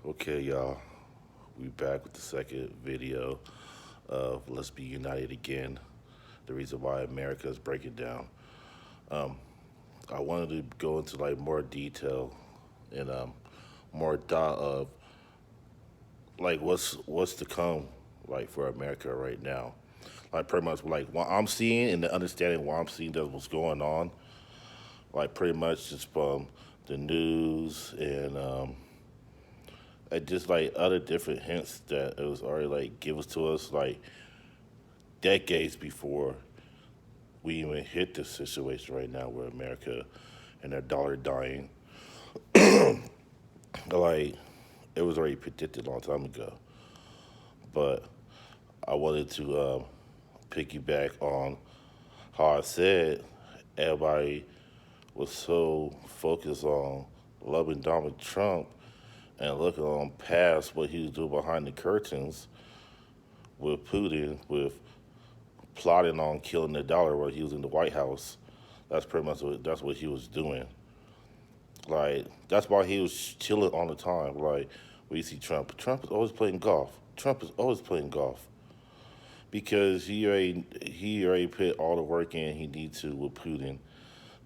Okay, y'all, we back with the second video of Let's Be United Again, the reason why America is breaking down. Um, I wanted to go into like more detail and more thought of like what's to come like for America right now. Like pretty much like what I'm seeing and the understanding what I'm seeing that what's going on, like pretty much just from the news and just like other different hints that it was already like given to us like decades before we even hit this situation right now where America and their dollar dying. Like it was already predicted a long time ago. But I wanted to piggyback on how I said everybody was so focused on loving Donald Trump and looking on past what he was doing behind the curtains with Putin, with plotting on killing the dollar while he was in the White House. That's pretty much what he was doing. Like that's why he was chilling all the time. Like we see Trump. Trump is always playing golf. Trump is always playing golf because he already put all the work in he needs to with Putin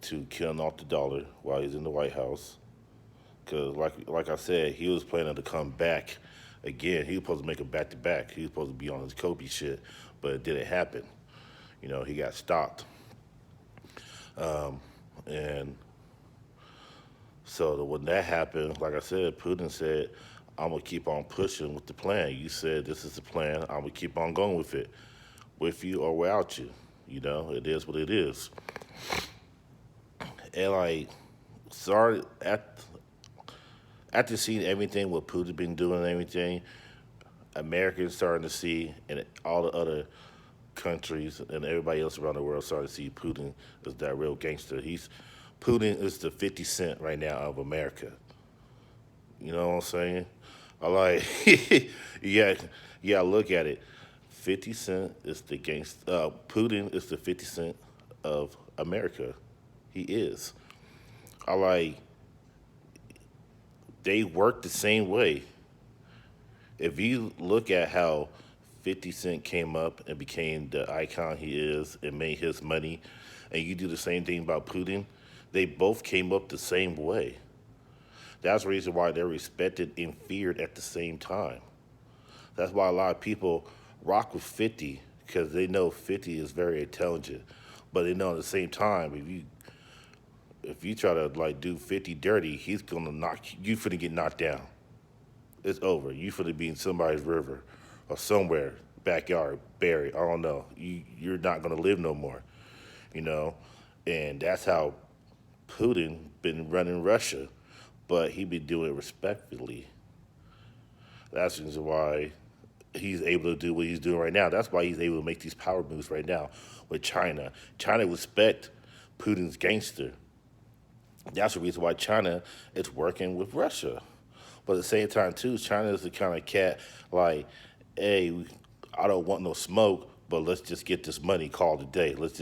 to kill off the dollar while he's in the White House. Cause like I said, he was planning to come back again. He was supposed to make a back to back. He was supposed to be on his Kobe shit, but it didn't happen. He got stopped. And so when that happened, like I said, Putin said, I'm gonna keep on pushing with the plan. You said this is the plan. I'm gonna keep on going with it, with you or without you. It is what it is. And like, sorry, after seeing everything what Putin been doing and everything, Americans starting to see, and all the other countries and everybody else around the world starting to see Putin as that real gangster. Putin is the 50 Cent right now of America. You know what I'm saying? I like, yeah, yeah. Look at it. 50 Cent is the gangster. Putin is the 50 Cent of America. He is. I like. They work the same way. If you look at how 50 Cent came up and became the icon he is and made his money, and you do the same thing about Putin, they both came up the same way. That's the reason why they're respected and feared at the same time. That's why a lot of people rock with 50 because they know 50 is very intelligent, but they know at the same time if you try to like do 50 dirty, he's gonna knock you finna get knocked down. It's over. You finna be in somebody's river or somewhere backyard buried. I don't know. You're not gonna live no more. You know, and that's how Putin been running Russia, but he been doing it respectfully. That's the reason why he's able to do what he's doing right now. That's why he's able to make these power moves right now with China. China respect Putin's gangster. That's the reason why China is working with Russia. But at the same time, too, China is the kind of cat like, hey, I don't want no smoke, but let's just get this money called today. Let's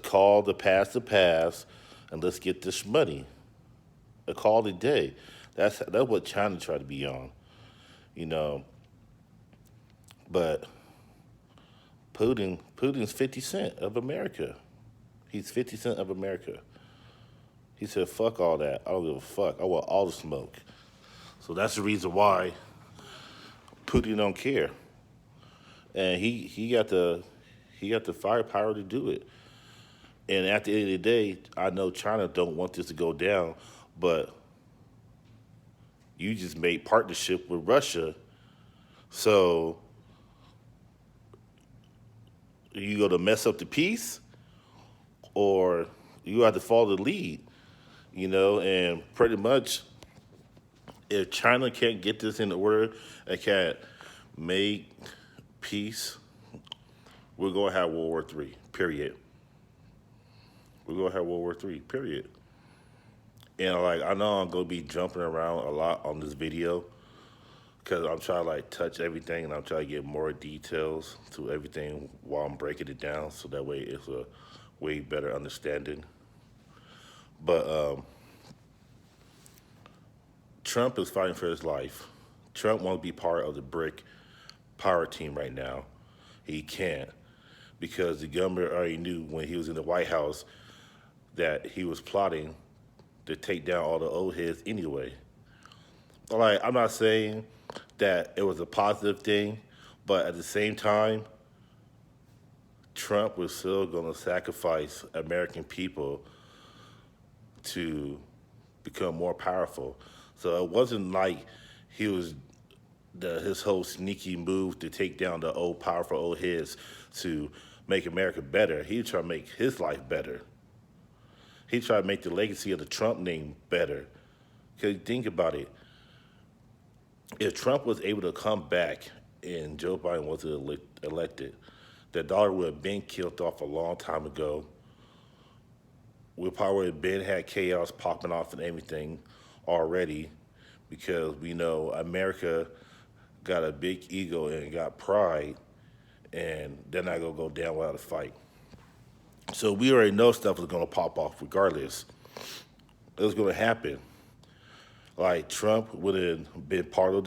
call the past, and let's get this money. A call today. That's what China tried to be on, you know. But Putin's 50 Cent of America. He's 50 Cent of America. He said, fuck all that. I don't give a fuck. I want all the smoke. So that's the reason why Putin don't care. And he got the firepower to do it. And at the end of the day, I know China don't want this to go down, but you just made partnership with Russia. So you go to mess up the peace or you have to follow the lead, and pretty much if China can't get this in order and can't make peace, we're gonna have World War III. Period. We're gonna have World War III. Period. And like I know I'm gonna be jumping around a lot on this video because I'm trying to like touch everything and I'm trying to get more details to everything while I'm breaking it down, so that way it's a way better understanding. But Trump is fighting for his life. Trump wants to be part of the BRIC power team right now. He can't because the government already knew when he was in the White House that he was plotting to take down all the old heads anyway. Like, I'm not saying that it was a positive thing, but at the same time, Trump was still going to sacrifice American people to become more powerful. So it wasn't like he was his whole sneaky move to take down the old powerful old heads to make America better. He tried to make his life better. He tried to make the legacy of the Trump name better. Because think about it. If Trump was able to come back and Joe Biden was elected, the dollar would have been killed off a long time ago. We probably would have been had chaos popping off and everything already because we know America got a big ego and got pride, and they're not going to go down without a fight. So we already know stuff is going to pop off regardless. It was going to happen. Like Trump would have been part of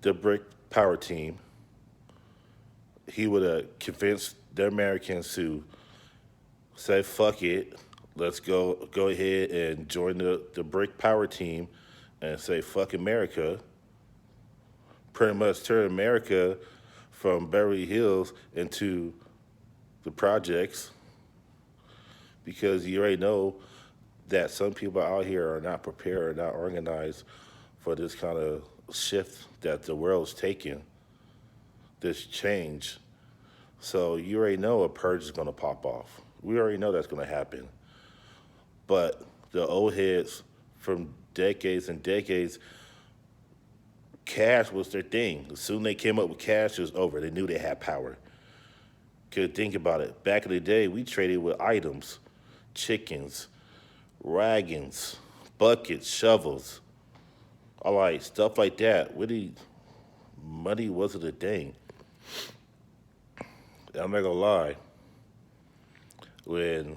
the BRIC power team. He would have convinced the Americans to say, fuck it, let's go ahead and join the BRIC power team and say, fuck America. Pretty much turn America from Beverly Hills into the projects because you already know that some people out here are not prepared, not organized for this kind of shift that the world's taking, this change. So you already know a purge is going to pop off. We already know that's going to happen. But the old heads from decades and decades, cash was their thing. As soon as they came up with cash, it was over. They knew they had power. Because think about it. Back in the day, we traded with items, chickens, wagons, buckets, shovels, all right, stuff like that. Really, money wasn't a thing. I'm not gonna lie. When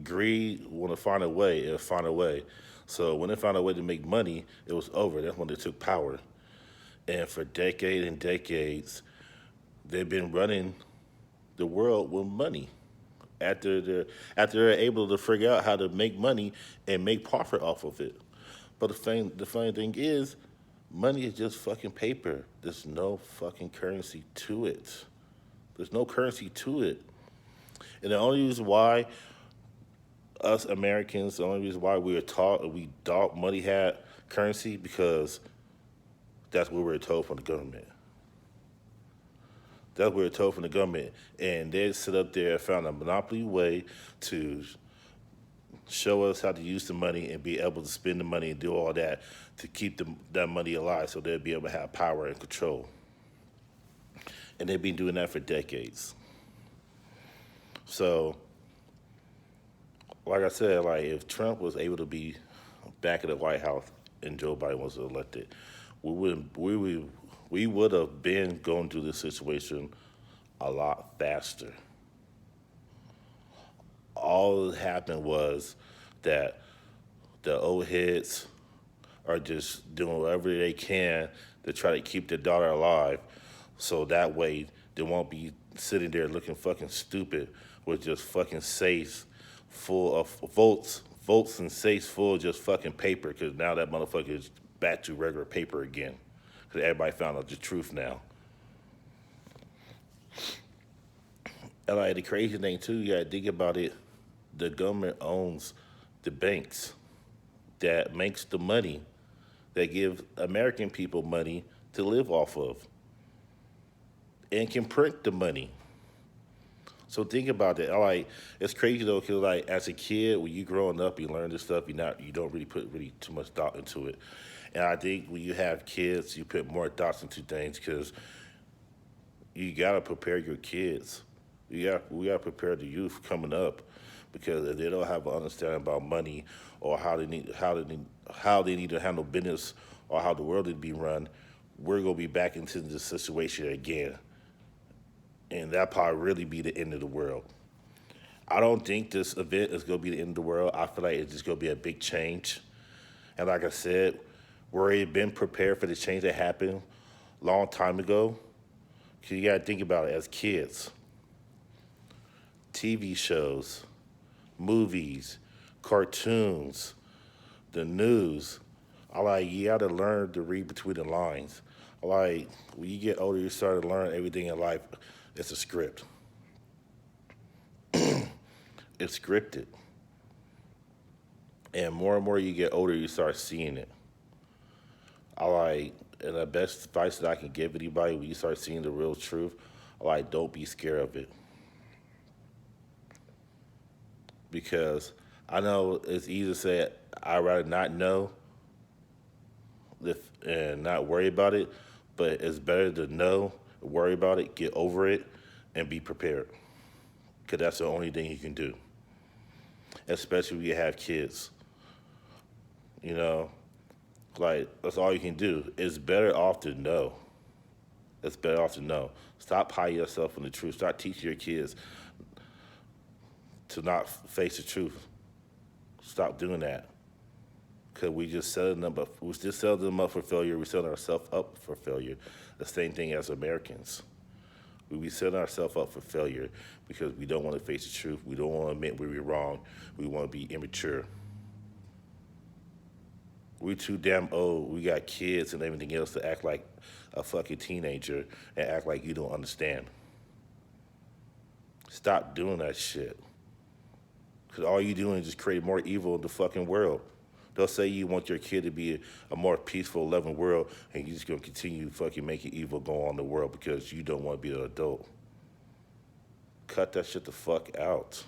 greed want to find a way, it'll find a way. So when they found a way to make money, it was over. That's when they took power. And for decades and decades, they've been running the world with money. After they're able to figure out how to make money and make profit off of it. But the funny thing is, money is just fucking paper. There's no fucking currency to it. There's no currency to it. And the only reason why us Americans, the only reason why we were taught and we thought money had currency because that's what we were told from the government. That's what we were told from the government. And they sit up there and found a monopoly way to show us how to use the money and be able to spend the money and do all that to keep that money alive so they'll be able to have power and control. And they've been doing that for decades. So, like I said, like if Trump was able to be back in the White House and Joe Biden was elected, we would have been going through this situation a lot faster. All that happened was that the old heads are just doing whatever they can to try to keep the dollar alive, so that way they won't be sitting there looking fucking stupid with just fucking safes full of votes and safes full of just fucking paper, because now that motherfucker is back to regular paper again, because everybody found out the truth now. And like the crazy thing too, you gotta think about it, the government owns the banks that makes the money that give American people money to live off of and can print the money. So think about that. Like, it's crazy though, because like as a kid, when you growing up, you learn this stuff. You don't really put too much thought into it. And I think when you have kids, you put more thoughts into things because you gotta prepare your kids. We gotta prepare the youth coming up, because if they don't have an understanding about money or how they need to handle business or how the world need to be run, we're gonna be back into this situation again. And that probably really be the end of the world. I don't think this event is going to be the end of the world. I feel like it's just going to be a big change. And like I said, where it been prepared for the change that happened long time ago. Cause you gotta think about it as kids. TV shows, movies, cartoons, the news. I like you gotta learn to read between the lines. I like when you get older, you start to learn everything in life. It's a script. It's scripted, and more you get older, you start seeing it. I like, and the best advice that I can give anybody when you start seeing the real truth, I like, don't be scared of it because I know it's easy to say I'd rather not know and not worry about it, but it's better to know, worry about it, get over it, and be prepared. Because that's the only thing you can do, especially when you have kids. You know, like that's all you can do. It's better off to know. It's better off to know. Stop hiding yourself from the truth. Stop teaching your kids to not face the truth. Stop doing that. Because we just setting them up. We just setting them up for failure. We setting ourselves up for failure. The same thing as Americans. We be setting ourselves up for failure because we don't want to face the truth. We don't want to admit we were wrong. We want to be immature. We too damn old. We got kids and everything else to act like a fucking teenager and act like you don't understand. Stop doing that shit. Because all you doing is just create more evil in the fucking world. They'll say you want your kid to be a more peaceful, loving world, and you're just gonna continue fucking making evil go on in the world because you don't want to be an adult. Cut that shit the fuck out.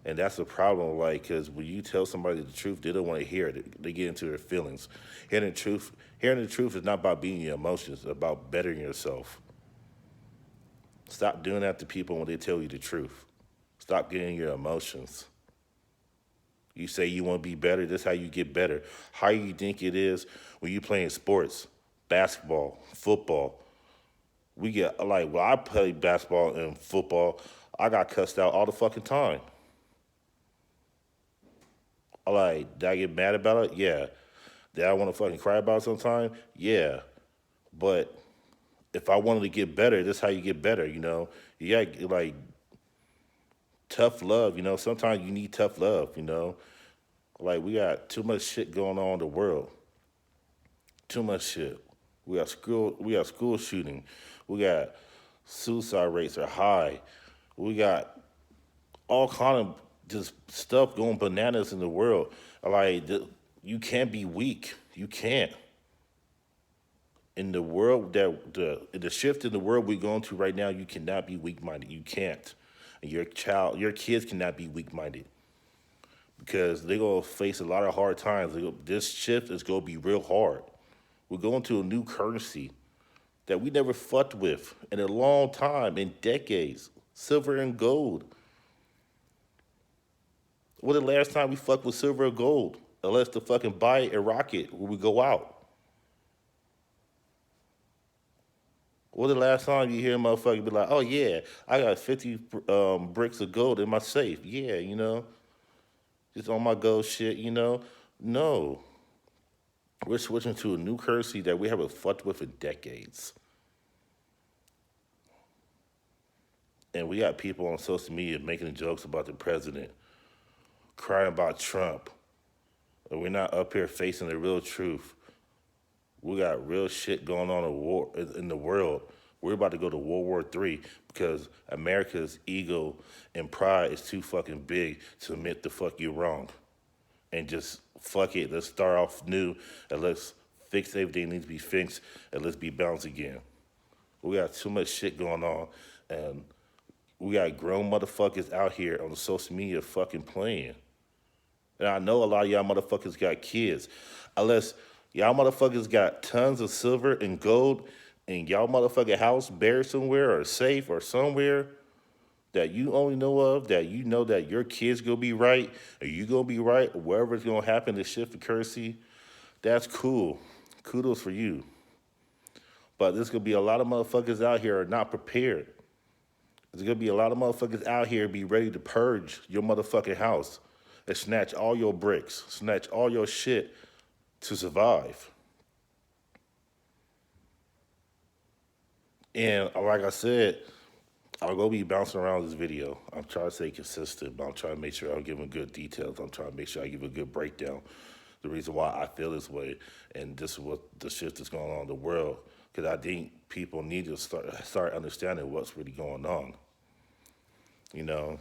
And that's the problem, like, because when you tell somebody the truth, they don't want to hear it. They get into their feelings. Hearing the truth is not about being your emotions, it's about bettering yourself. Stop doing that to people when they tell you the truth. Stop getting your emotions. You say you want to be better, this is how you get better. How you think it is when you playing sports, basketball, football. We get, like, when I play basketball and football, I got cussed out all the fucking time. Like, did I get mad about it? Yeah. Did I want to fucking cry about it sometime? Yeah. But if I wanted to get better, this is how you get better, you know? You got, like, tough love, you know? Sometimes you need tough love, you know? Like, we got too much shit going on in the world. Too much shit. We got school shooting. We got suicide rates are high. We got all kind of just stuff going bananas in the world. Like you can't be weak. You can't. In the world that the shift in the world we're going to right now, you cannot be weak minded. You can't. And your kids cannot be weak minded because they're gonna face a lot of hard times. This shift is gonna be real hard. We're going to a new currency that we never fucked with in a long time, in decades. Silver and gold. When the last time we fucked with silver or gold? Unless to fucking buy a rocket when we go out. When the last time you hear a motherfucker be like, oh yeah, I got 50 bricks of gold in my safe. Yeah, you know, just on my gold shit, you know? No. We're switching to a new currency that we haven't fucked with in decades. And we got people on social media making jokes about the president, crying about Trump. And we're not up here facing the real truth. We got real shit going on in the world. We're about to go to World War III because America's ego and pride is too fucking big to admit the fuck you're wrong. And just fuck it, let's start off new and let's fix everything that needs to be fixed and let's be balanced again. We got too much shit going on and we got grown motherfuckers out here on the social media fucking playing. And I know a lot of y'all motherfuckers got kids. Unless y'all motherfuckers got tons of silver and gold in y'all motherfucking house buried somewhere or safe or somewhere that you only know of, that you know that your kids gonna be right, or you gonna be right, or wherever's gonna happen to shift the currency, that's cool. Kudos for you. But there's gonna be a lot of motherfuckers out here are not prepared. There's gonna be a lot of motherfuckers out here be ready to purge your motherfucking house and snatch all your bricks, snatch all your shit to survive. And like I said, I'm gonna be bouncing around this video. I'm trying to stay consistent, but I'm trying to make sure I'm giving good details. I'm trying to make sure I give a good breakdown. The reason why I feel this way, and this is what the shift that's going on in the world, because I think people need to start understanding what's really going on. You know,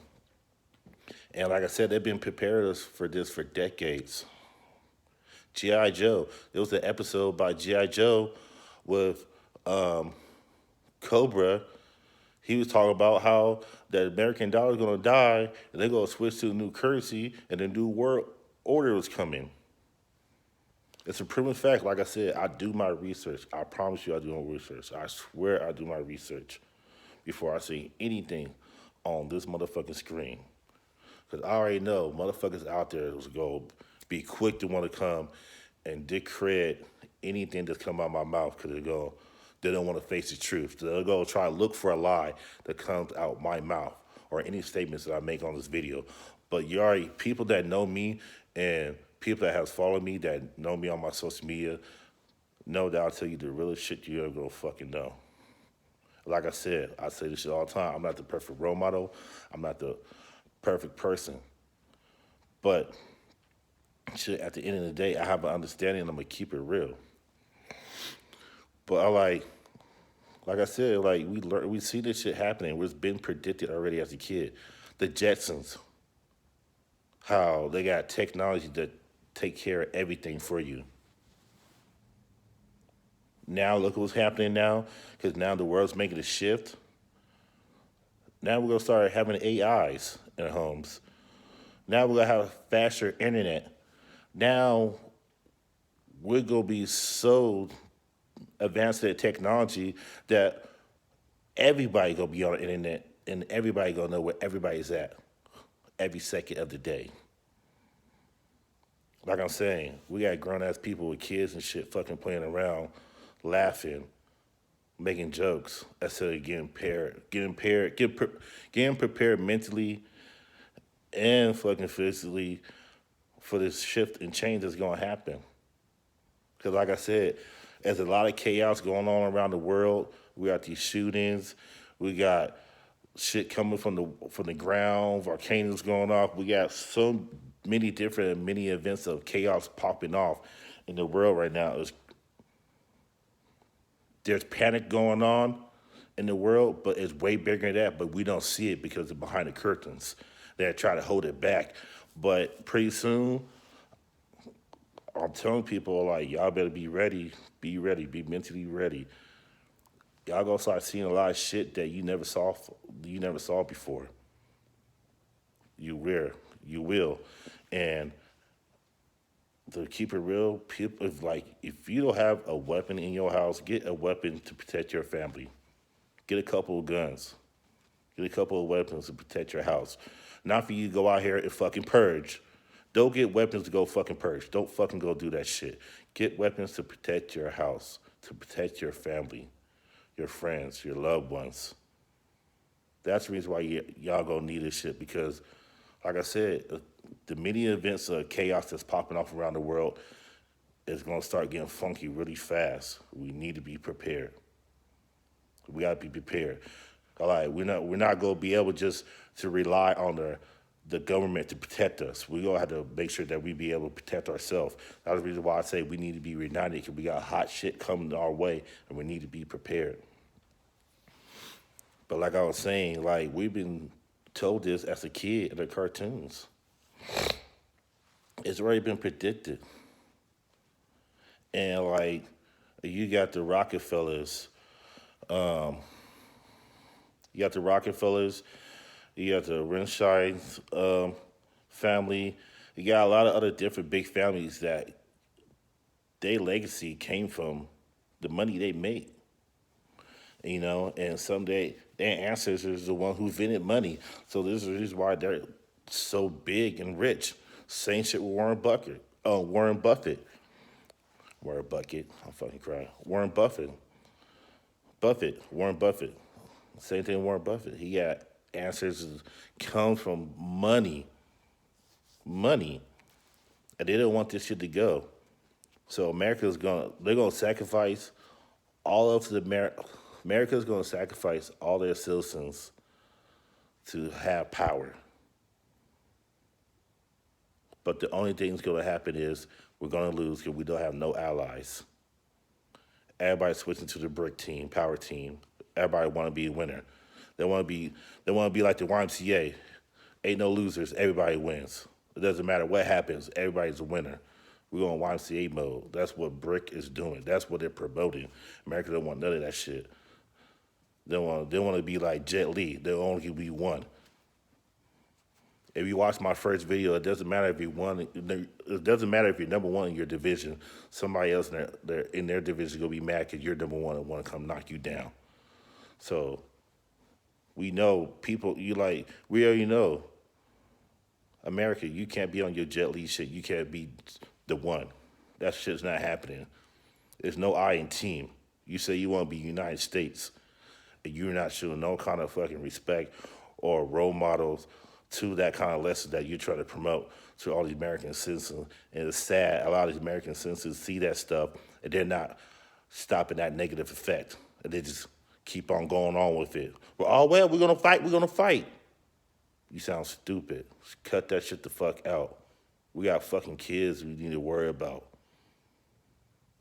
and like I said, they've been preparing us for this for decades. GI Joe. There was an episode by GI Joe with Cobra. He was talking about how the American dollar is going to die and they're going to switch to a new currency and the new world order was coming. It's a proven fact. Like I said, I do my research. I promise you I do my research. I swear I do my research before I say anything on this motherfucking screen. Because I already know motherfuckers out there is going to be quick to want to come and discredit anything that's come out of my mouth because they don't want to face the truth. They'll go try to look for a lie that comes out my mouth or any statements that I make on this video. But you already, people that know me and people that have followed me that know me on my social media know that I'll tell you the realest shit you ever gonna fucking know. Like I said, I say this shit all the time. I'm not the perfect role model. I'm not the perfect person. But shit, at the end of the day, I have an understanding and I'm gonna keep it real. But like I said, like we see this shit happening. It's been predicted already as a kid. The Jetsons, how they got technology that take care of everything for you. Now look what's happening now, because now the world's making a shift. Now we're gonna start having AIs in our homes. Now we're gonna have faster internet. Now we're gonna be so advanced in technology that everybody gonna be on the internet and everybody gonna know where everybody's at every second of the day. Like I'm saying, we got grown ass people with kids and shit fucking playing around, laughing, making jokes instead of getting prepared mentally and fucking physically for this shift and change that's gonna happen. Because like I said, there's a lot of chaos going on around the world. We got these shootings. We got shit coming from the ground, volcanoes going off. We got so many different mini events of chaos popping off in the world right now. There's panic going on in the world, but it's way bigger than that. But we don't see it because it's behind the curtains. They try to hold it back. But pretty soon, I'm telling people like y'all better be ready, be mentally ready. Y'all gonna start seeing a lot of shit that you never saw before. You will, and to keep it real, people if you don't have a weapon in your house, get a weapon to protect your family. Get a couple of guns. Get a couple of weapons to protect your house. Not for you to go out here and fucking purge. Don't get weapons to go fucking purge. Don't fucking go do that shit. Get weapons to protect your house, to protect your family, your friends, your loved ones. That's the reason why y'all gonna need this shit because, like I said, the many events of chaos that's popping off around the world is gonna start getting funky really fast. We need to be prepared. We gotta be prepared. All right, we're not gonna be able just to rely on the government to protect us. We're gonna have to make sure that we be able to protect ourselves. That's the reason why I say we need to be united because we got hot shit coming our way and we need to be prepared. But like I was saying, like we've been told this as a kid in the cartoons. It's already been predicted. And like you got the Rockefellers, you got the Rockefellers, you got the Rothschild family. You got a lot of other different big families that their legacy came from the money they made. You know, and someday their ancestors is the one who invented money. So this is why they're so big and rich. Same shit with Warren Buffett. Warren Bucket. I'm fucking crying. Warren Buffett. Same thing with Warren Buffett. He got ancestors come from money. And they don't want this shit to go. So they're gonna sacrifice all of the America's gonna sacrifice all their citizens to have power. But the only thing that's gonna happen is we're gonna lose because we don't have no allies. Everybody's switching to the brick team, power team. Everybody want to be a winner. They want to be they want to be like the YMCA. Ain't no losers. Everybody wins. It doesn't matter what happens. Everybody's a winner. We're on YMCA mode. That's what Brick is doing. That's what they're promoting. America don't want none of that shit. They want to be like Jet Li. They only be one. If you watch my first video, it doesn't matter if you won. It doesn't matter if you're number one in your division. Somebody else in their division gonna be mad because you're number one and want to come knock you down. So we know people. We already know America. You can't be on your Jet Li shit. You can't be the one. That shit's not happening. There's no I in team. You say you want to be United States, and you're not showing no kind of fucking respect or role models to that kind of lesson that you're trying to promote to all the American citizens. And it's sad, a lot of these American citizens see that stuff and they're not stopping that negative effect. And they just keep on going on with it. Well, we're gonna fight, we're gonna fight. You sound stupid. Just cut that shit the fuck out. We got fucking kids we need to worry about.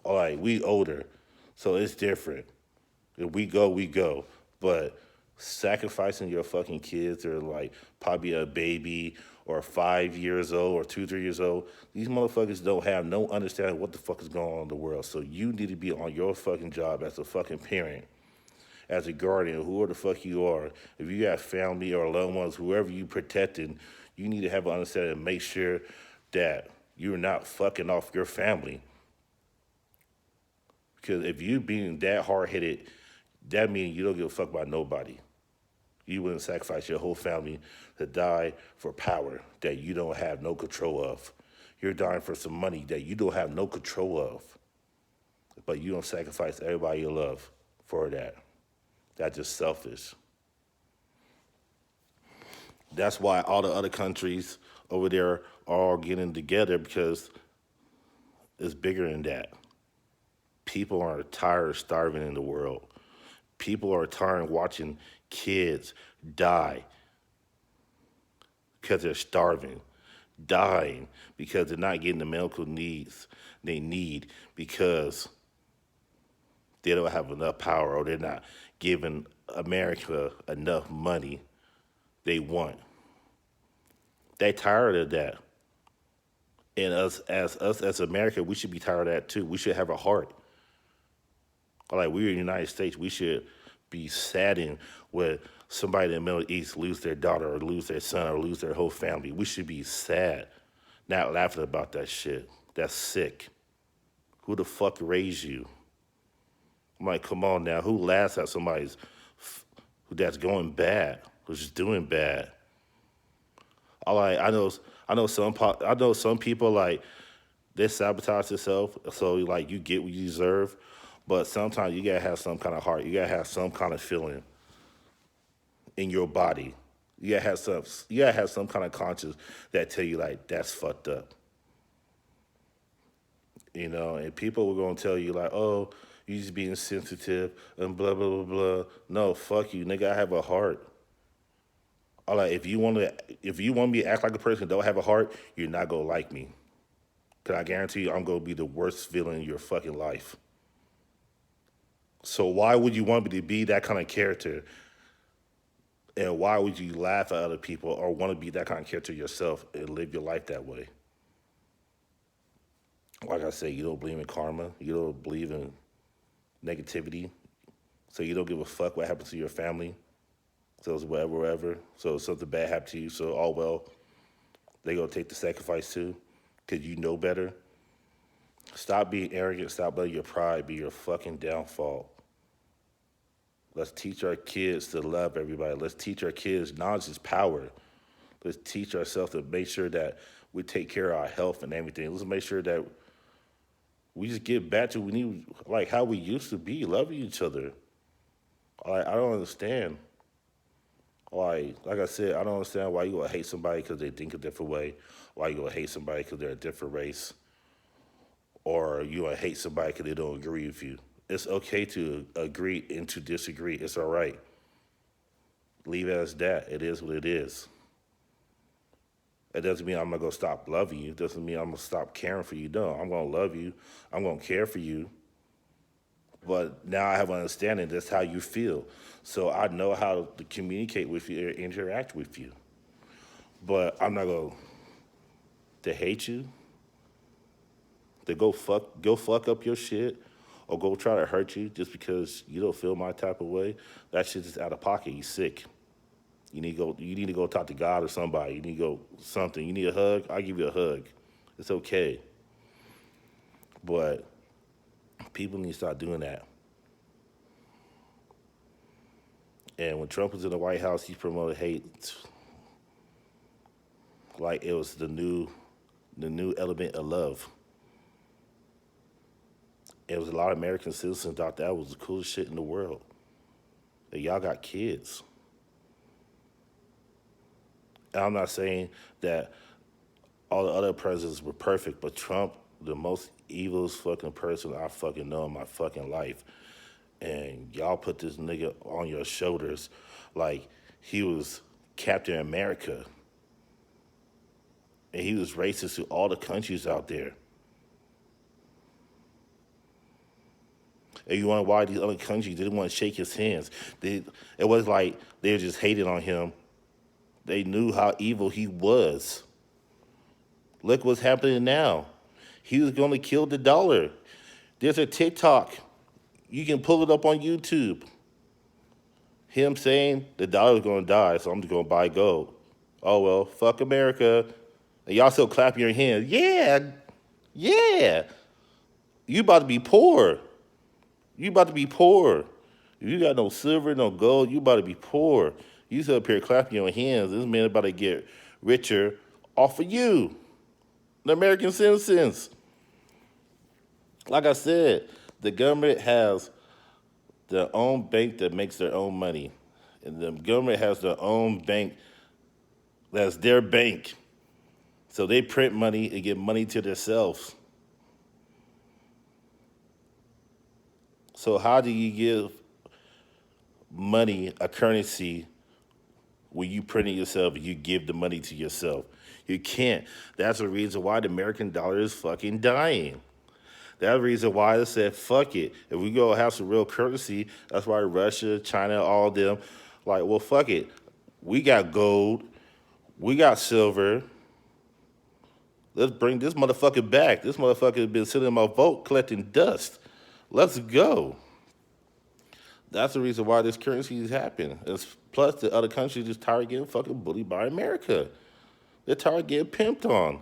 All right, we older, so it's different. If we go, we go. But sacrificing your fucking kids or like probably a baby or 5 years old or 2, 3 years old, these motherfuckers don't have no understanding what the fuck is going on in the world. So you need to be on your fucking job as a fucking parent, as a guardian, whoever the fuck you are. If you got family or loved ones, whoever you protecting, you need to have an understanding and make sure that you're not fucking off your family. Because if you being that hard headed, that means you don't give a fuck about nobody. You wouldn't sacrifice your whole family to die for power that you don't have no control of. You're dying for some money that you don't have no control of. But you don't sacrifice everybody you love for that. That's just selfish. That's why all the other countries over there are all getting together because it's bigger than that. People are tired of starving in the world. People are tired of watching kids die because they're starving, dying because they're not getting the medical needs they need because they don't have enough power or they're not giving America enough money they want. They're tired of that. And us as America, we should be tired of that too. We should have a heart. Like we're in the United States, we should be saddened when somebody in the Middle East lose their daughter or lose their son or lose their whole family. We should be sad, not laughing about that shit. That's sick. Who the fuck raised you? I'm like, come on now. Who laughs at somebody's who that's going bad, who's just doing bad? I know some people like they sabotage themselves, so like you get what you deserve. But sometimes you gotta have some kind of heart. You gotta have some kind of feeling in your body. You gotta have some kind of conscience that tell you like that's fucked up. And people were gonna tell you like, oh, you just being sensitive and blah blah blah blah. No, fuck you, nigga. I have a heart. I like if you want me to act like a person who don't have a heart, you're not gonna like me. Cause I guarantee you, I'm gonna be the worst villain in your fucking life. So why would you want me to be that kind of character? And why would you laugh at other people or want to be that kind of character yourself and live your life that way? Like I said, you don't believe in karma. You don't believe in negativity. So you don't give a fuck what happens to your family. So it's whatever. So if something bad happened to you, so oh well, they gonna take the sacrifice too, because you know better. Stop being arrogant. Stop letting your pride be your fucking downfall. Let's teach our kids to love everybody. Let's teach our kids knowledge is power. Let's teach ourselves to make sure that we take care of our health and everything. Let's make sure that we just get back to like how we used to be, loving each other. I don't understand. Like I said, I don't understand why you gonna hate somebody because they think a different way. Why you gonna hate somebody because they're a different race. or you gonna hate somebody because they don't agree with you. It's okay to agree and to disagree. It's all right. Leave it as that. It is what it is. It doesn't mean I'm not gonna stop loving you. It doesn't mean I'm gonna stop caring for you. No, I'm gonna love you. I'm gonna care for you. But now I have an understanding that's how you feel. So I know how to communicate with you or interact with you. But I'm not going to hate you, to go fuck up your shit, or go try to hurt you just because you don't feel my type of way. That shit is out of pocket. You sick. You need to go talk to God or somebody. You need to go something. You need a hug, I'll give you a hug. It's okay. But people need to start doing that. And when Trump was in the White House, he promoted hate like it was the new element of love. It was a lot of American citizens thought that was the coolest shit in the world. And y'all got kids. And I'm not saying that all the other presidents were perfect, but Trump, the most evilest fucking person I fucking know in my fucking life. And y'all put this nigga on your shoulders like he was Captain America. And he was racist to all the countries out there. And you wonder why these other countries didn't want to shake his hands. It was like they were just hating on him. They knew how evil he was. Look what's happening now. He was going to kill the dollar. There's a TikTok. You can pull it up on YouTube. Him saying the dollar's going to die, so I'm just going to buy gold. Oh, well, fuck America. And y'all still clapping your hands. Yeah, yeah. You about to be poor. You about to be poor. If you got no silver, no gold, you about to be poor. You sit up here clapping your hands. This man about to get richer off of you, the American citizens. Like I said, the government has their own bank that makes their own money. And the government has their own bank that's their bank. So they print money and give money to themselves. So how do you give money a currency when you print it yourself and you give the money to yourself? You can't. That's the reason why the American dollar is fucking dying. That's the reason why they said, fuck it. If we go have some real currency, that's why Russia, China, all of them, like, well, fuck it. We got gold. We got silver. Let's bring this motherfucker back. This motherfucker has been sitting in my vote collecting dust. Let's go. That's the reason why this currency is happening. Plus, the other countries just tired of getting fucking bullied by America. They're tired of getting pimped on.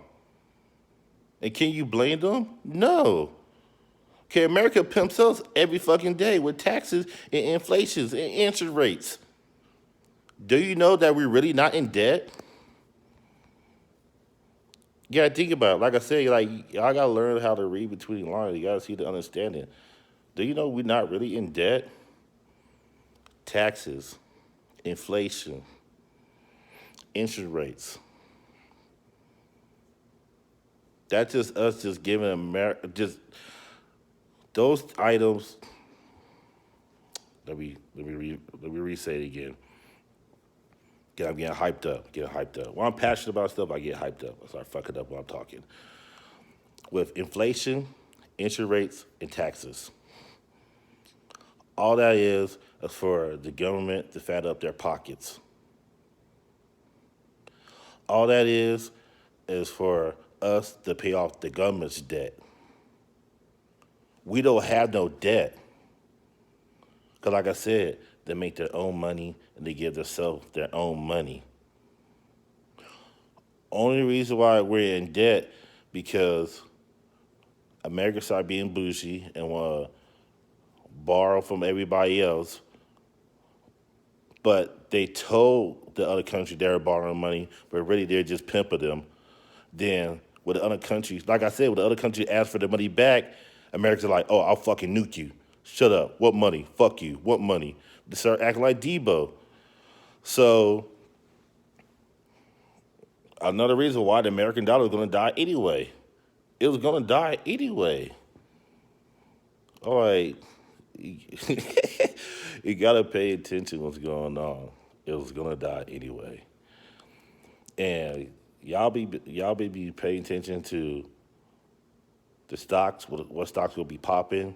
And can you blame them? No. Okay, America pimps us every fucking day with taxes and inflations and interest rates. Do you know that we're really not in debt? You gotta think about it. Like I said, like y'all gotta learn how to read between lines. You gotta see the understanding. Do you know we're not really in debt? Taxes, inflation, interest rates. That's just us just giving America just those items. Let me re-say it again. I'm getting hyped up. Getting hyped up. When I'm passionate about stuff, I get hyped up. I start fucking up when I'm talking. With inflation, interest rates, and taxes. All that is for the government to fat up their pockets. All that is for us to pay off the government's debt. We don't have no debt. Because like I said, they make their own money and they give themselves their own money. Only reason why we're in debt because America started being bougie and want to borrow from everybody else. But they told the other country they were borrowing money, but really they're just pimping them. Then with the other countries, like I said, when the other country asked for the money back, America's like, oh, I'll fucking nuke you. Shut up. What money? Fuck you. What money? They start acting like Debo. So another reason why the American dollar is going to die anyway. It was gonna die anyway. All right, you gotta pay attention to what's going on. It was gonna die anyway, and y'all be paying attention to the stocks. What stocks will be popping?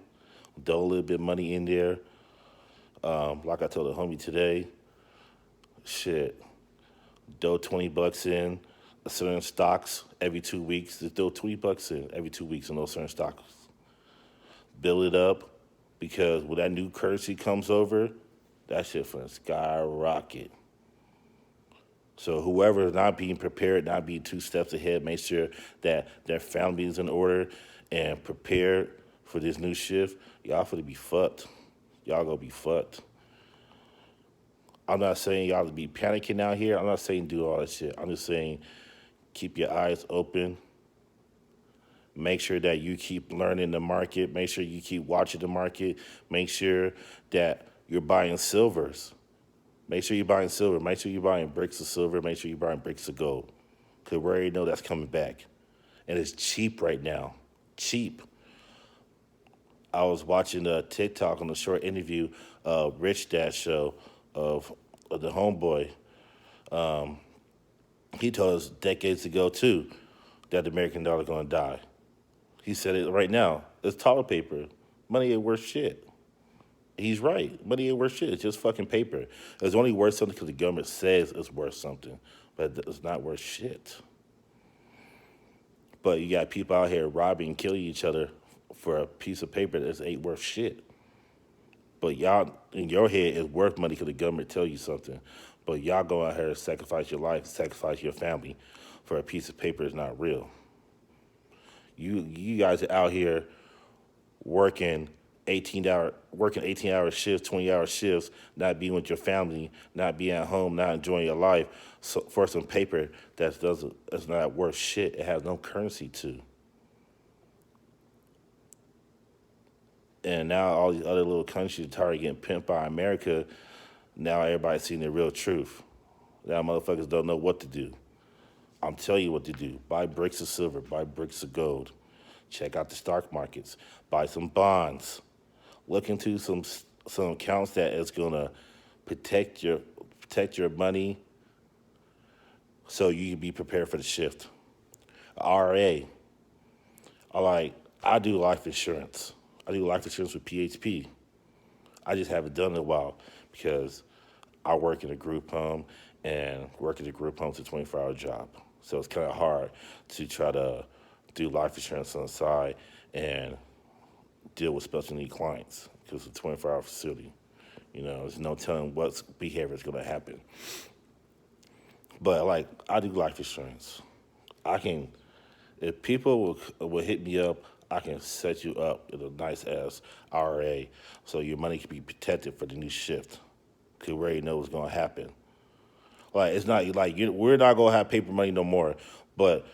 Throw a little bit of money in there. Like I told the homie today, shit, throw $20 in certain stocks every 2 weeks. Just throw $20 in every 2 weeks in those certain stocks. Build it up because when that new currency comes over, that shit finna skyrocket. So whoever is not being prepared, not being 2 steps ahead, make sure that their family is in order and prepared for this new shift. Y'all finna be fucked. Y'all gonna be fucked. I'm not saying y'all to be panicking out here. I'm not saying do all that shit. I'm just saying keep your eyes open. Make sure that you keep learning the market. Make sure you keep watching the market. Make sure that you're buying silvers. Make sure you're buying silver. Make sure you're buying bricks of silver. Make sure you're buying bricks of gold. Because we already know that's coming back. And it's cheap right now. Cheap. I was watching a TikTok on a short interview Rich Dad show of the homeboy. He told us decades ago, too, that the American dollar going to die. He said it right now. It's toilet paper. Money ain't worth shit. He's right. Money ain't worth shit. It's just fucking paper. It's only worth something because the government says it's worth something, but it's not worth shit. But you got people out here robbing and killing each other for a piece of paper that ain't worth shit. But y'all, in your head, it's worth money because the government tell you something. But y'all go out here and sacrifice your life, sacrifice your family for a piece of paper that's not real. You guys are out here working 18-hour shifts, 20-hour shifts, not being with your family, not being at home, not enjoying your life for some paper that's not worth shit. It has no currency to. And now all these other little countries are tired of getting pimped by America. Now everybody's seeing the real truth. Now motherfuckers don't know what to do. I'm telling you what to do. Buy bricks of silver, buy bricks of gold. Check out the stock markets. Buy some bonds. Look into some accounts that is gonna protect your money so you can be prepared for the shift. RA. I do life insurance. I do life insurance with PHP. I just haven't done it in a while because I work in a group home and working in a group home is a 24-hour job. So it's kind of hard to try to do life insurance on the side and deal with special need clients because it's a 24-hour facility. You know, there's no telling what behavior is going to happen. But I do life insurance. If people will hit me up, I can set you up with a nice ass RA so your money can be protected for the new shift. Cause we already know what's gonna happen. It's not we're not gonna have paper money no more, but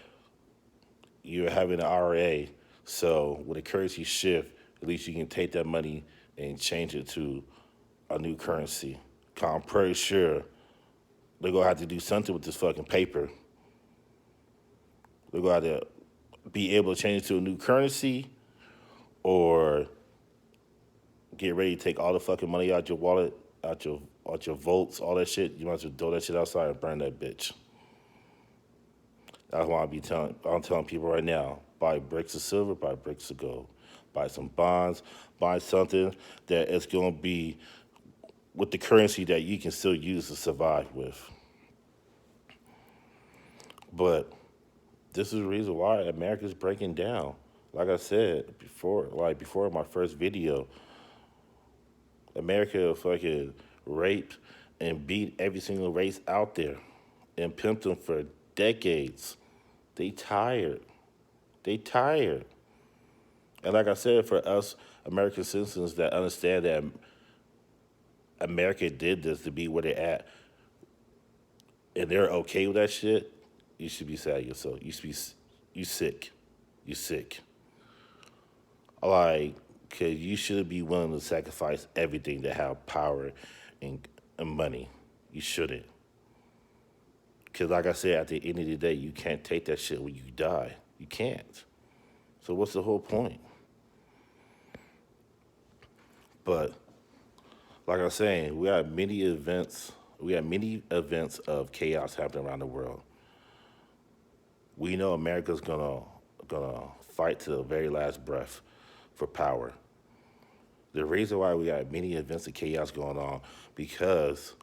you're having an RA, so when the currency shift, at least you can take that money and change it to a new currency. 'Cause I'm pretty sure they're gonna have to do something with this fucking paper. They're gonna have to be able to change it to a new currency or get ready to take all the fucking money out your wallet, out your votes, all that shit. You might as well throw that shit outside and burn that bitch. That's why I'm telling people right now, buy bricks of silver, buy bricks of gold. Buy some bonds, buy something that is gonna be with the currency that you can still use to survive with. But this is the reason why America's breaking down. Like I said before my first video, America fucking raped and beat every single race out there and pimped them for decades. They tired. They tired. And like I said, for us American citizens that understand that America did this to be where they're at, and they're okay with that shit, you should be sad yourself. You sick. You sick. Cause you shouldn't be willing to sacrifice everything to have power and money. You shouldn't. Cause like I said, at the end of the day, you can't take that shit when you die. You can't. So what's the whole point? But like I was saying, we got many events. We got many events of chaos happening around the world. We know America's gonna fight to the very last breath for power. The reason why we got many events of chaos going on because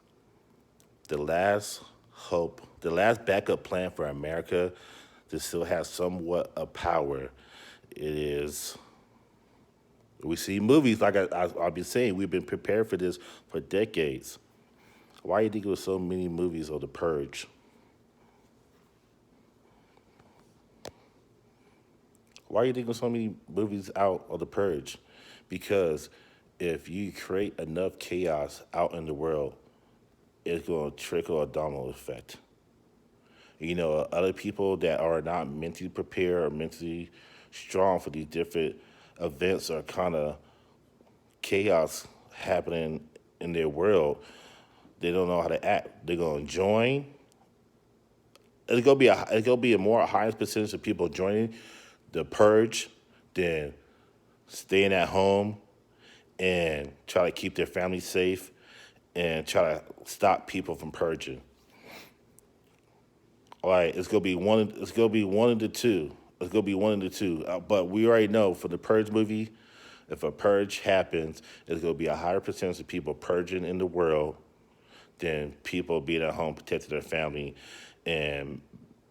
the last hope, the last backup plan for America to still have somewhat of power, it is. We see movies like I've been saying. We've been prepared for this for decades. Why do you think there was so many movies of The Purge? Why do you think there's so many movies out of The Purge? Because if you create enough chaos out in the world, it's going to trickle a domino effect. You know, other people that are not mentally prepared or mentally strong for these different events or kind of chaos happening in their world, they don't know how to act. They're going to join. It's gonna be a more highest percentage of people joining the purge than staying at home and try to keep their family safe and try to stop people from purging. All right, it's gonna be one. It's gonna be one of the two. It's gonna be one of the two. But we already know for the purge movie, if a purge happens, it's gonna be a higher percentage of people purging in the world than people being at home protecting their family and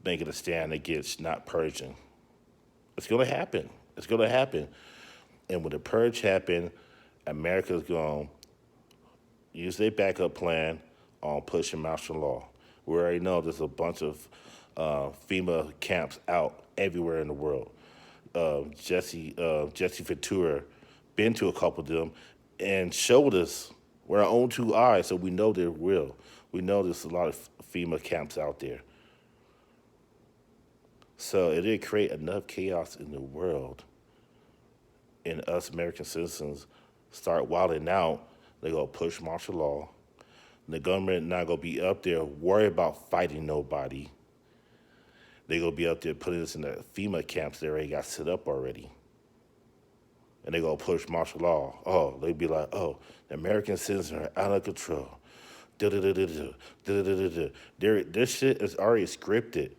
making a stand against not purging. It's gonna happen. It's gonna happen. And when the purge happen, America's gonna use their backup plan on pushing martial law. We already know there's a bunch of FEMA camps out everywhere in the world. Jesse Ventura been to a couple of them and showed us with our own two eyes, so we know they're real. We know there's a lot of FEMA camps out there. So it did create enough chaos in the world, and us American citizens start wilding out. They gonna push martial law. The government not gonna be up there worried about fighting nobody. They gonna be up there putting us in the FEMA camps they already got set up already. And they gonna push martial law. Oh, they be like, oh, the American citizens are out of control. Da-da-da-da-da, da-da-da-da-da. This shit is already scripted.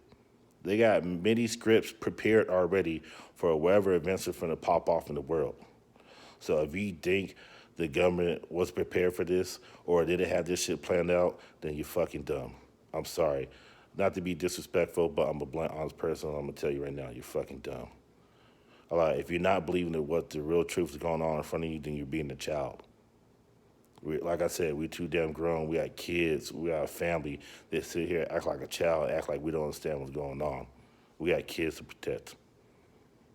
They got many scripts prepared already for whatever events are going to pop off in the world. So if you think the government was prepared for this or didn't have this shit planned out, then you're fucking dumb. I'm sorry. Not to be disrespectful, but I'm a blunt, honest person. I'm going to tell you right now, you're fucking dumb. All right, if you're not believing that what the real truth is going on in front of you, then you're being a child. Like I said, we're too damn grown. We got kids. We got a family that sit here, act like a child, act like we don't understand what's going on. We got kids to protect.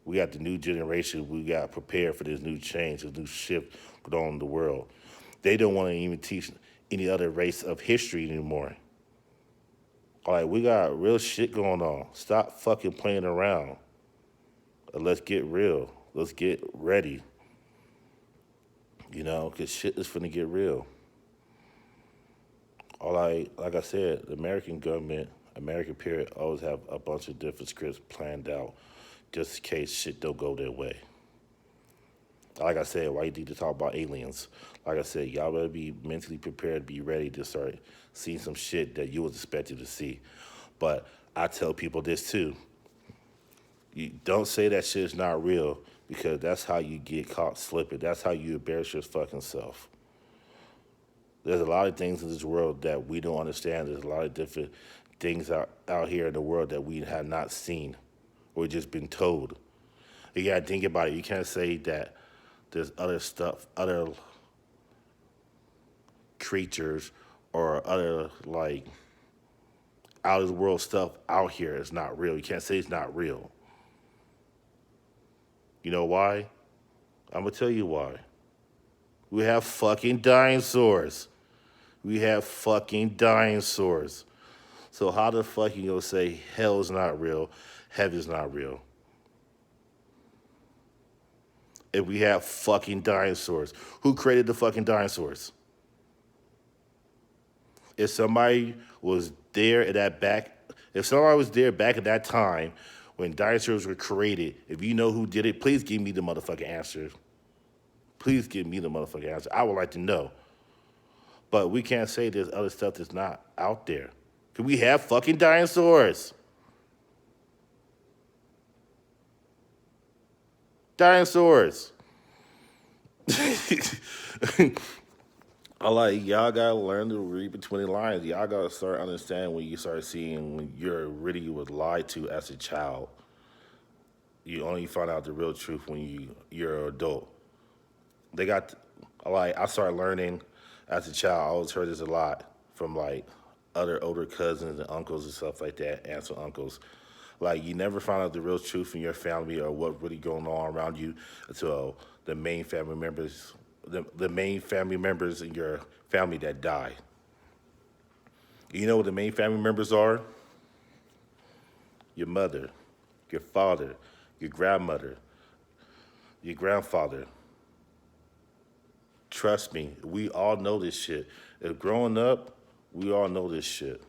We got the new generation. We got prepared for this new change, this new shift going on in the world. They don't want to even teach any other race of history anymore. All right, we got real shit going on. Stop fucking playing around. Let's get real. Let's get ready. You know, because shit is finna get real. Like I said, the American government, American period, always have a bunch of different scripts planned out just in case shit don't go their way. Like I said, why you need to talk about aliens? Like I said, y'all better be mentally prepared, be ready to start seeing some shit that you was expected to see. But I tell people this too. You don't say that shit is not real because that's how you get caught slipping. That's how you embarrass your fucking self. There's a lot of things in this world that we don't understand. There's a lot of different things out here in the world that we have not seen or just been told. You gotta think about it. You can't say that there's other stuff, other creatures or other like out of the world stuff out here is not real. You can't say it's not real. You know why? I'm gonna tell you why. We have fucking dinosaurs. We have fucking dinosaurs. So how the fuck you gonna say hell is not real, heaven's not real? If we have fucking dinosaurs, who created the fucking dinosaurs? If somebody was there at that back, if somebody was there back at that time When dinosaurs were created, if you know who did it, please give me the motherfucking answer. Please give me the motherfucking answer. I would like to know. But we can't say there's other stuff that's not out there. Cause we have fucking dinosaurs. Dinosaurs. I like y'all gotta learn to read between the lines. Y'all gotta start understanding when you start seeing when you're really was lied to as a child. You only find out the real truth when you're an adult. They got I started learning as a child. I always heard this a lot from like other older cousins and uncles and stuff like that, aunts and uncles. Like you never find out the real truth in your family or what really going on around you until the main family members in your family that die. You know what the main family members are? Your mother, your father, your grandmother, your grandfather. Trust me, we all know this shit. If growing up, we all know this shit.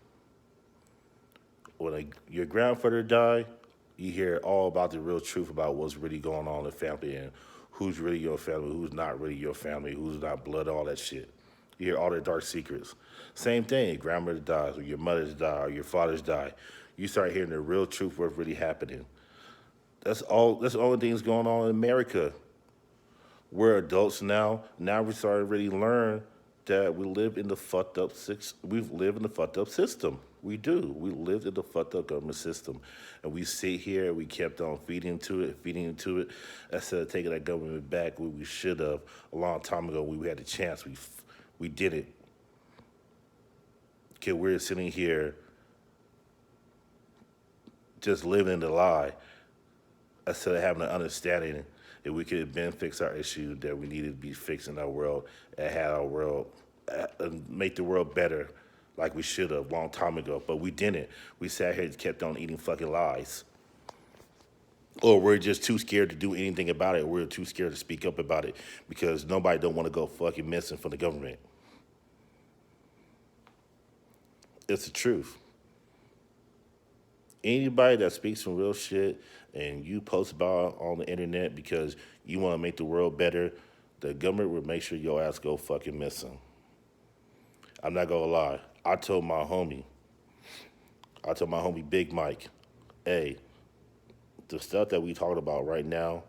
Your grandfather died, you hear all about the real truth about what's really going on in the family and who's really your family, who's not really your family, who's not blood, all that shit. You hear all the dark secrets. Same thing, your grandmother dies, or your mother's die, or your father's die. You start hearing the real truth, what's really happening. That's the only thing that's going on in America. We're adults now. Now we started to really learn that we live in the fucked up we live in the fucked up system. We do. We lived in the fucked up government system. And we sit here and we kept on feeding into it, instead of taking that government back where we should have a long time ago. We had a chance. We did it. Okay, we're sitting here just living in the lie instead of having an understanding that we could have been fix our issue that we needed to be fixing our world and had our world and make the world better like we should have a long time ago. But we didn't. We sat here and kept on eating fucking lies. Or we're just too scared to do anything about it. We're too scared to speak up about it because nobody don't want to go fucking missing from the government. It's the truth. Anybody that speaks some real shit and you post about it on the internet because you want to make the world better, the government will make sure your ass go fucking missing. I'm not gonna lie. I told my homie Big Mike, hey, the stuff that we talking about right now,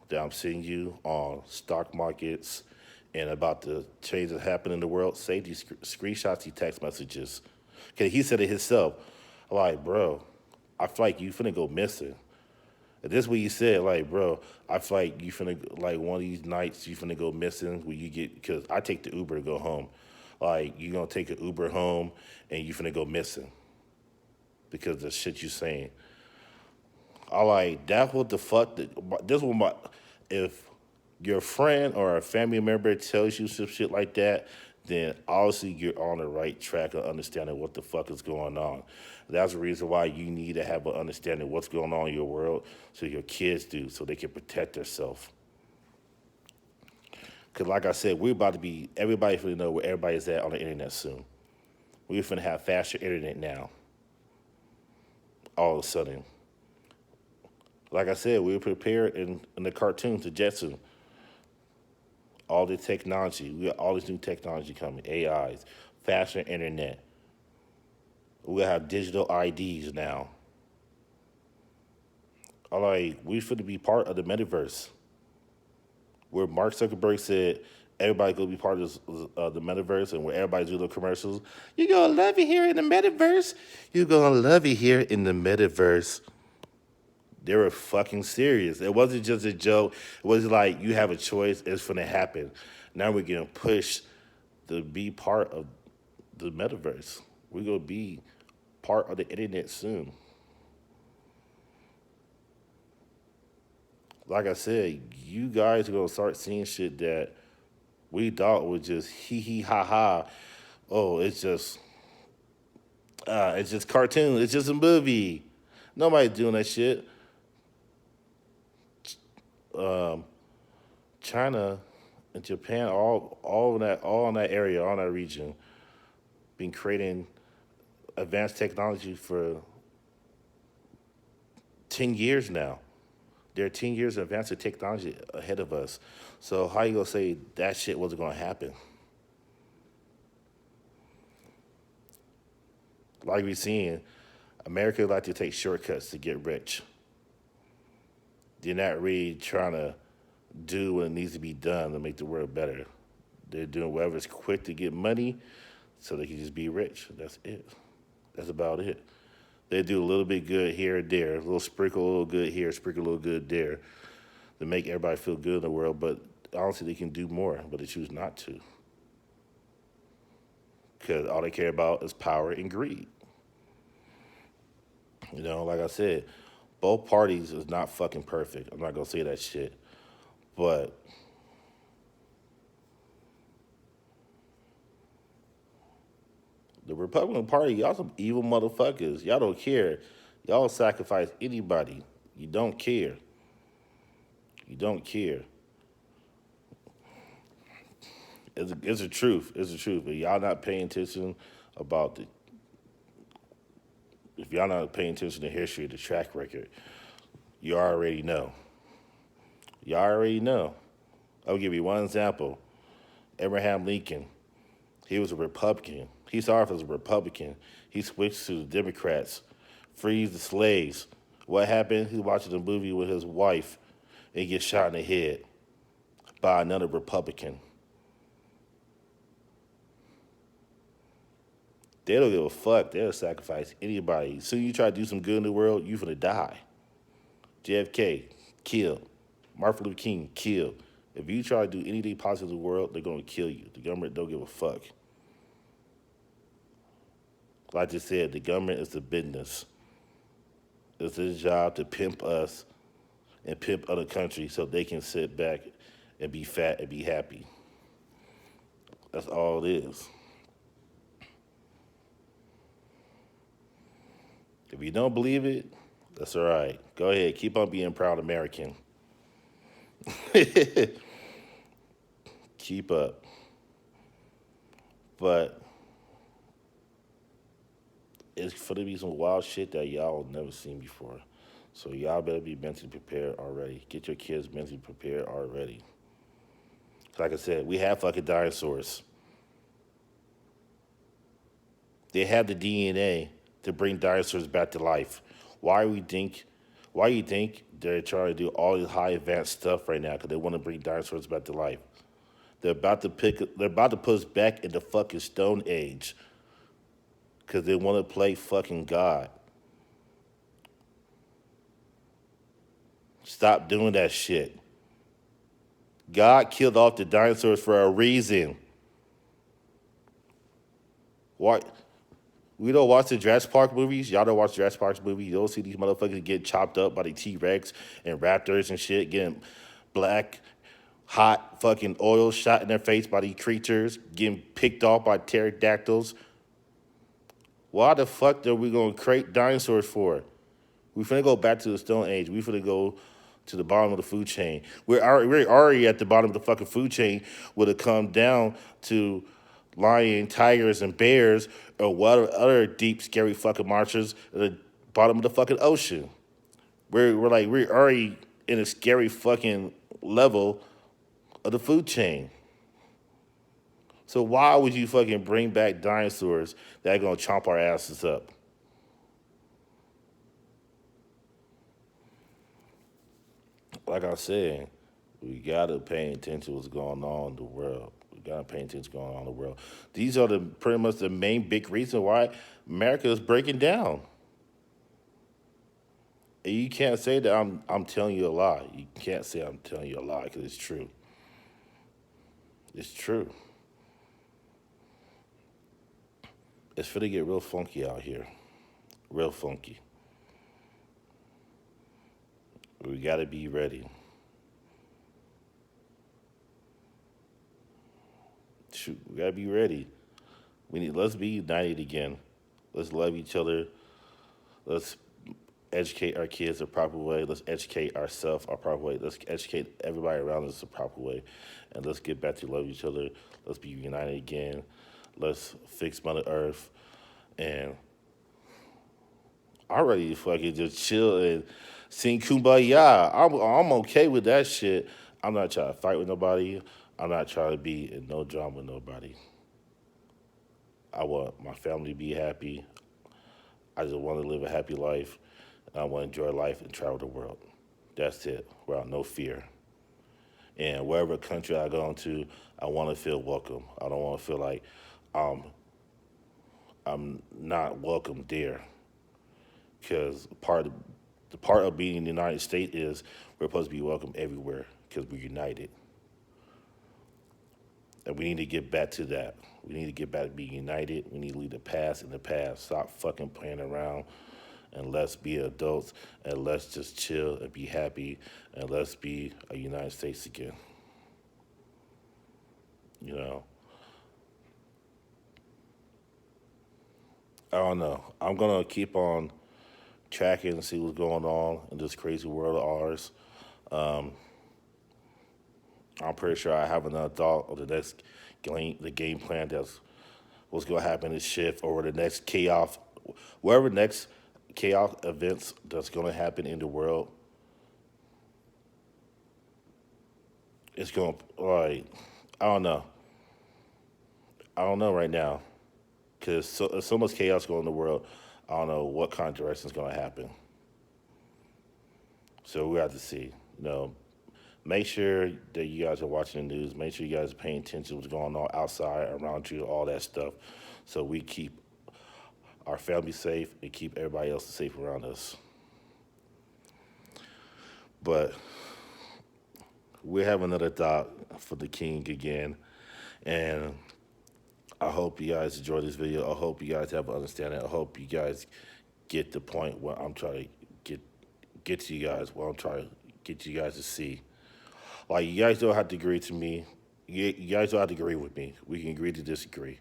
that I'm seeing you on stock markets and about the change that happened in the world, save these screenshots, these text messages. Okay, he said it himself. Like, bro, I feel like you finna go missing. And this is what he said, like, bro, I feel like you finna, like, one of these nights you finna go missing when you get, because I take the Uber to go home. Like, you gonna take an Uber home and you finna go missing because of the shit you saying. I like, that's what the fuck, this one, if your friend or a family member tells you some shit like that, then obviously you're on the right track of understanding what the fuck is going on. That's the reason why you need to have an understanding of what's going on in your world so your kids do, so they can protect themselves. Because like I said, we're about to be, everybody finna know where everybody's at on the internet soon. We're finna have faster internet now, all of a sudden. Like I said, we were prepared in the cartoons, the Jetson. All the technology, we got all this new technology coming, AIs, faster internet. We have digital IDs now. All right, we finna be part of the metaverse. Where Mark Zuckerberg said everybody gonna be part of the metaverse, and where everybody do the commercials. You're gonna love it here in the metaverse. You're gonna love it here in the metaverse. They were fucking serious. It wasn't just a joke. It was like you have a choice. It's gonna happen. Now we're getting pushed to be part of the metaverse. We're gonna be part of the internet soon. Like I said, you guys are gonna start seeing shit that we thought was just hee hee ha ha. Oh, it's just cartoon. It's just a movie. Nobody's doing that shit. Um, China and Japan, all in that area, all in that region, been creating advanced technology for 10 years now. They're 10 years in advance of technology ahead of us. So how you gonna say that shit wasn't gonna happen? Like we seeing, America like to take shortcuts to get rich. They're not really trying to do what needs to be done to make the world better. They're doing whatever's quick to get money so they can just be rich. That's it. That's about it. They do a little bit good here and there, a little sprinkle, a little good here, sprinkle a little good there to make everybody feel good in the world. But honestly, they can do more, but they choose not to because all they care about is power and greed. Like I said, both parties is not fucking perfect. I'm not gonna say that shit, but the Republican Party, y'all some evil motherfuckers. Y'all don't care. Y'all sacrifice anybody. You don't care. You don't care. It's the truth. It's the truth. But y'all not paying attention about the. If y'all not paying attention to history, the track record, you already know. You already know. I'll give you one example. Abraham Lincoln, he was a Republican. He started off as a Republican. He switched to the Democrats, freed the slaves. What happened? He was watching a movie with his wife and he gets shot in the head by another Republican. They don't give a fuck. They'll sacrifice anybody. Soon you try to do some good in the world, you finna die. JFK, killed. Martin Luther King, killed. If you try to do anything positive in the world, they're gonna kill you. The government don't give a fuck. Like I just said, the government is the business. It's their job to pimp us and pimp other countries so they can sit back and be fat and be happy. That's all it is. If you don't believe it, that's all right. Go ahead, keep on being proud American. Keep up. But it's for to be some wild shit that y'all never seen before. So y'all better be mentally prepared already. Get your kids mentally prepared already. Like I said, we have fucking dinosaurs. They have the DNA to bring dinosaurs back to life. Why we think? Why you think they're trying to do all this high advanced stuff right now? Because they want to bring dinosaurs back to life. They're about to pick. They're about to put us back in the fucking Stone Age. Because they want to play fucking God. Stop doing that shit. God killed off the dinosaurs for a reason. Why? We don't watch the Jurassic Park movies. Y'all don't watch Jurassic Park movies. You don't see these motherfuckers get chopped up by the T-Rex and raptors and shit, getting black, hot fucking oil shot in their face by these creatures, getting picked off by pterodactyls. Why the fuck are we gonna create dinosaurs for? We finna go back to the Stone Age. We finna go to the bottom of the food chain. We're already at the bottom of the fucking food chain. Would it come down to lion, tigers, and bears, or what other deep, scary fucking monsters at the bottom of the fucking ocean? We're already in a scary fucking level of the food chain. So why would you fucking bring back dinosaurs that are gonna chomp our asses up? Like I said, we gotta pay attention to what's going on in the world. We gotta pay attention to what's going on in the world. These are the pretty much the main big reason why America is breaking down. And you can't say that I'm telling you a lie. You can't say I'm telling you a lie because it's true. It's true. It's finna get real funky out here. Real funky. We gotta be ready. Shoot, we gotta be ready. Let's be united again. Let's love each other. Let's educate our kids the proper way. Let's educate ourselves our proper way. Let's educate everybody around us the proper way. And let's get back to love each other. Let's be united again. Let's fix Mother Earth. And I'm ready to fucking just chill and Sing kumbaya. I'm okay with that shit. I'm not trying to fight with nobody. I'm not trying to be in no drama with nobody. I want my family to be happy. I just want to live a happy life. And I want to enjoy life and travel the world. That's it. Without no fear. And wherever country I go into, I want to feel welcome. I don't want to feel like um, I'm not welcome there. Because the part of being in the United States is we're supposed to be welcome everywhere because we're united. And we need to get back to that. We need to get back to being united. We need to leave the past in the past. Stop fucking playing around and let's be adults and let's just chill and be happy and let's be a United States again. You know, I don't know. I'm gonna keep on tracking and see what's going on in this crazy world of ours. Um, I'm pretty sure I have another thought of the game plan that's what's going to happen is shift over the next chaos, wherever next chaos events that's going to happen in the world. It's going to like I don't know. I don't know right now because there's so much chaos going in the world. I don't know what kind of direction is going to happen. So we have to see. You know, make sure that you guys are watching the news. Make sure you guys are paying attention to what's going on outside, around you, all that stuff. So we keep our family safe and keep everybody else safe around us. But we have another thought for the king again. And I hope you guys enjoy this video. I hope you guys have an understanding. I hope you guys get the point what I'm trying to get get to you guys, what I'm trying to get you guys to see. Like you guys don't have to agree to me. You guys don't have to agree with me. We can agree to disagree.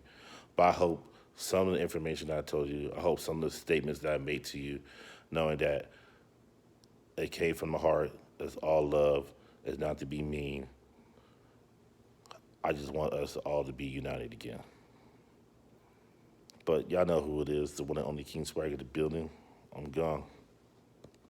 But I hope some of the information that I told you, I hope some of the statements that I made to you, knowing that it came from the heart, it's all love, it's not to be mean. I just want us all to be united again. But y'all know who it is, the one and only King Swagger, the building. I'm gone.